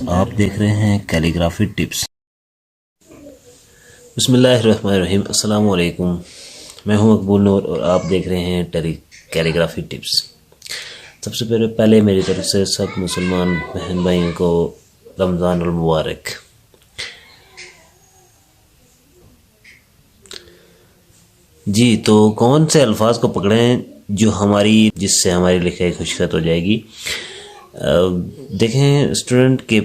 आप देख रहे हैं कैलीग्राफी टिप्स। बिस्मिल्लाहिर्रहमानिर्रहीम, अस्सलाम वालेकुम। मैं हूं मकबूल नूर और आप देख रहे हैं कैलीग्राफी टिप्स। सबसे पहले मेरी तरफ से सब मुसलमान बहन भाइयों को रमज़ान अल मुबारक। जी, तो कौन से अल्फाज को पकड़ें जिससे हमारी लिखाई खुशखत हो जाएगी। देखें स्टूडेंट के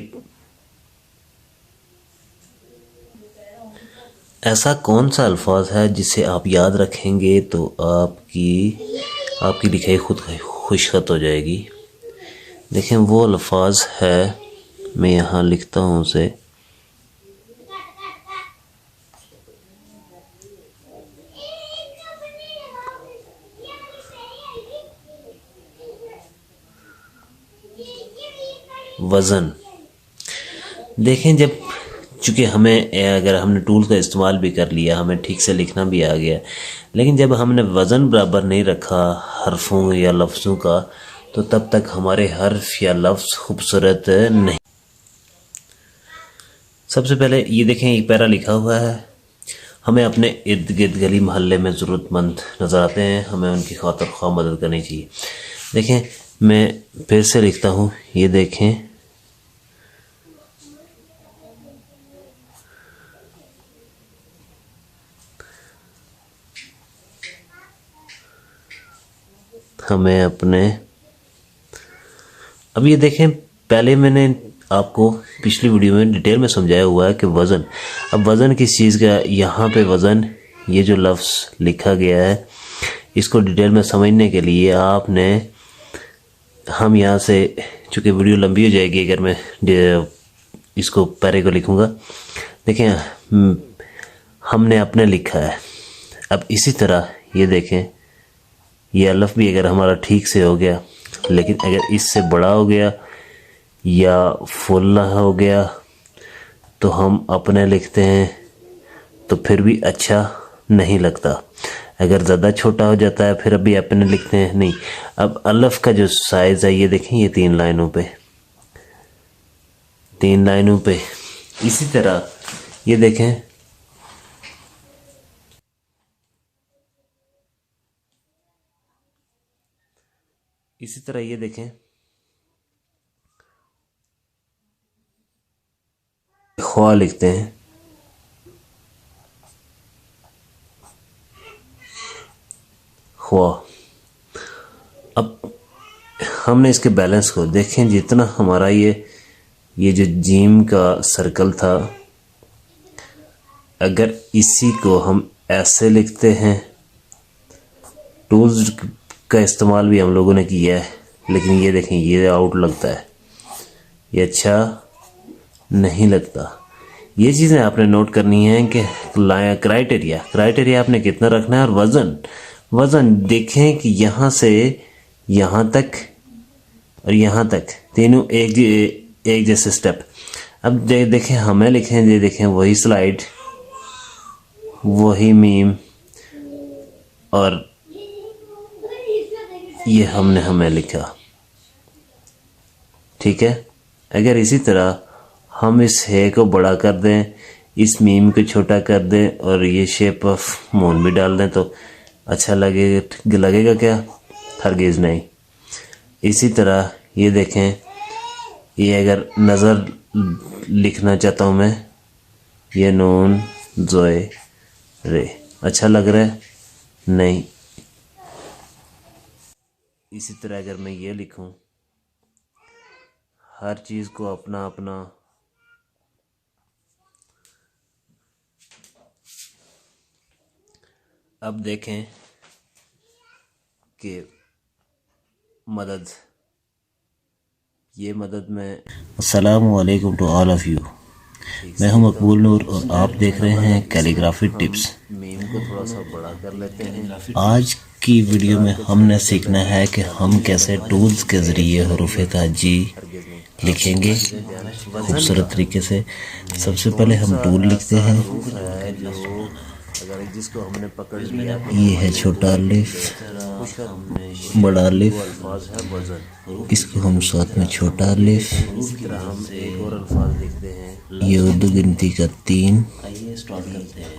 ऐसा कौन सा अल्फाज है जिसे आप याद रखेंगे तो आपकी लिखाई खुद खुशखत हो जाएगी। देखें वो अल्फाज है, मैं यहाँ लिखता हूँ उसे। वज़न। देखें जब चूँकि अगर हमने टूल का इस्तेमाल भी कर लिया, हमें ठीक से लिखना भी आ गया, लेकिन जब हमने वज़न बराबर नहीं रखा हरफों या लफ्ज़ों का, तो तब तक हमारे हर्फ या लफ्ज़ खूबसूरत नहीं। सबसे पहले ये देखें, एक पैरा लिखा हुआ है। हमें अपने इर्द गिर्द गली मोहल्ले में ज़रूरतमंद नज़र आते हैं, हमें उनकी खातिर ख्वाह मदद करनी चाहिए। देखें मैं फिर से लिखता हूँ, ये देखें हमें अपने, अब ये देखें पहले मैंने आपको पिछली वीडियो में डिटेल में समझाया हुआ है कि वज़न। अब वज़न किस चीज़ का, यहाँ पे वज़न, ये जो लफ्ज़ लिखा गया है, इसको डिटेल में समझने के लिए हम यहाँ से, चूँकि वीडियो लंबी हो जाएगी अगर मैं इसको पैरे को लिखूँगा। देखें हमने अपने लिखा है। अब इसी तरह ये देखें, ये अलफ भी अगर हमारा ठीक से हो गया, लेकिन अगर इससे बड़ा हो गया या फुल हो गया तो हम अपने लिखते हैं, तो फिर भी अच्छा नहीं लगता। अगर ज़्यादा छोटा हो जाता है फिर अभी अपने लिखते हैं नहीं। अब अलफ का जो साइज़ है ये देखें, ये 3 लाइनों पे। इसी तरह ये देखें, इसी तरह ये देखें, ख्वा लिखते हैं, ख्वा। अब हमने इसके बैलेंस को देखें, जितना हमारा ये जो जीम का सर्कल था, अगर इसी को हम ऐसे लिखते हैं, टूल्स का इस्तेमाल भी हम लोगों ने किया है, लेकिन ये देखें ये आउट लगता है, ये अच्छा नहीं लगता। ये चीज़ें आपने नोट करनी है कि क्राइटेरिया आपने कितना रखना है। और वज़न देखें कि यहाँ से यहाँ तक और यहाँ तक तीनों एक जैसे स्टेप। अब देखें हमें लिखें, ये देखें वही स्लाइड, वही मीम, और ये हमें लिखा। ठीक है, अगर इसी तरह हम इस है को बड़ा कर दें, इस मीम को छोटा कर दें और ये शेप ऑफ मून भी डाल दें तो अच्छा लगेगा क्या? हरगिज़ नहीं। इसी तरह ये देखें, ये अगर नज़र लिखना चाहता हूँ मैं, ये नून ज़ोए रे, अच्छा लग रहा है? नहीं। इसी तरह अगर मैं ये लिखूं, हर चीज़ को अपना अपना, अब देखें कि ये मदद में, अस्सलामु अलैकुम टू ऑल ऑफ़ यू। मैं हूं मकबूल नूर और आप देख रहे हैं कैलीग्राफी टिप्स। मीम को थोड़ा सा बड़ा कर लेते हैं। आज की वीडियो में हमने सीखना है कि हम कैसे टूल्स के ज़रिए हरूफ ताजी लिखेंगे खूबसूरत तरीके से। सबसे पहले हम टूल लिखते हैं, अगर जिसको हमने पकड़ लिया ये है छोटा अलिफ, बड़ा अलिफ, अल्फाज है वजन। इसको हम साथ में छोटा अलिफ। इसी तरह हम एक और अल्फाज लिखते हैं ये उर्दू गिनती का 3, आइए स्टार्ट करते हैं।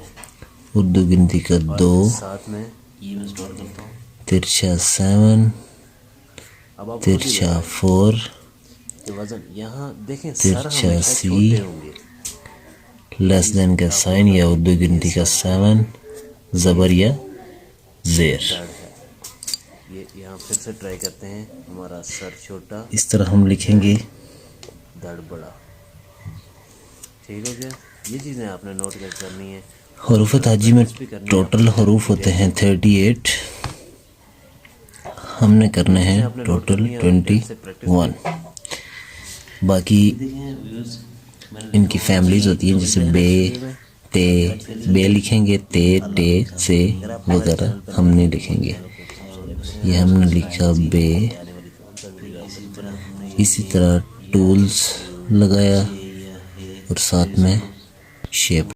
उर्दू गिनती का 2, साथ में ये मैं स्टार्ट करता हूँ। तिरछा 7, अब आप तिरछा 4, वजन यहाँ देखें सर तिरछा हमेशा सी, छोटे होंगे। लेस देन का साइन या उर्दू गिनती का 7, ज़बर या ज़ेर। ये यहाँ फिर से ट्राई करते हैं। हमारा सर छोटा, इस तरह हम लिखेंगे। धड़ बड़ा। ठीक हो गया। ये चीज़ें आपने नोट करनी है। हरूफ ताजी में टोटल हरूफ होते हैं 38, हमने करने हैं टोटल 21। बाकी इनकी फैमिलीज होती हैं, जैसे बे, ते, बे लिखेंगे, ते, टे, से वगैरह हम नहीं लिखेंगे। ये हमने लिखा बे। इसी तरह टूल्स लगाया और साथ में शेप